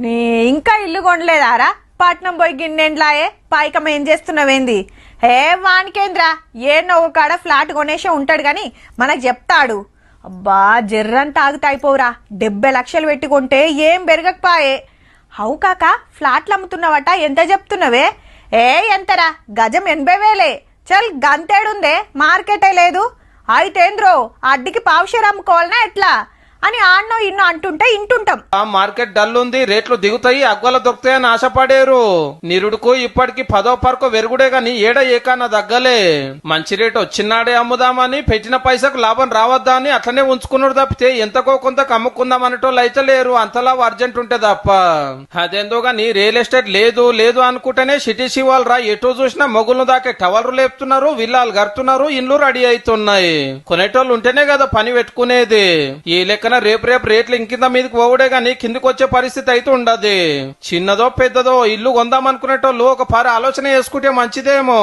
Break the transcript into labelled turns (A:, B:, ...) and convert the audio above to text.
A: నీ ఇంకా ఇల్లు కొనలేదారా? పట్నం పోయి గిన్నెండ్లాయే పైకం ఏం చేస్తున్నావేంది? వానికేంద్రా, ఏన్నో ఒక కాడ ఫ్లాట్ కొనేసే ఉంటాడు గాని మనకు చెప్తాడు. అబ్బా జర్రంతా ఆగుతాయిపోవురా, 70 లక్షలు పెట్టుకుంటే ఏం పెరగకపోయే. హౌ కాక ఫ్లాట్లు అమ్ముతున్నావట, ఎంత చెప్తున్నావే? ఎంతరా? గజం 80,000. చల్ గంతేడుందే, మార్కెటే లేదు. అయితేంద్రో అడ్డికి పావుషేర్ అమ్ముకోవాలనా ఎట్లా అని ఆన్నో ఇన్నో అంటుంటే ఇంటుంటాం.
B: ఆ మార్కెట్ డల్ ఉంది, రేట్లు దిగుతాయి, అగ్గల దొరుకుతాయని ఆశపడేరు. నిరుడుకు ఇప్పటికి 10వ పరకు వెరుగుడే గాని ఏడ ఏకాన దగ్గలే. మంచి రేటు వచ్చినాడే అమ్ముదామని, పెట్టిన పైసకు లాభం రావద్దా అని అట్లనే ఉంచుకున్నారు తప్పితే ఎంతకో కొంత అమ్ముకుందాం అనేటోళ్ళు అయితే లేరు. అంతలా అర్జెంట్ ఉంటే తప్ప. అదేందో గాని రియల్ ఎస్టేట్ లేదు లేదు అనుకుంటేనే సిటీసీ వాళ్ళు రా ఎటో చూసినా మొగుళ్ళు దాకే టవర్లు లేపుతున్నారు, విల్లాలు గడుతున్నారు, ఇండ్లు రెడీ అవుతున్నాయి. కొనేటోళ్ళు ఉంటేనే కదా పని పెట్టుకునేది. ఈ లెక్క రేపు రేట్లు ఇంకింద మీదకి పోవుడే గాని కిందికి వచ్చే పరిస్థితి అయితే ఉండదు. చిన్నదో పెద్దదో ఇల్లు కొందామనుకునేటోళ్ళు ఒక పారి ఆలోచన చేసుకుంటే మంచిదేమో.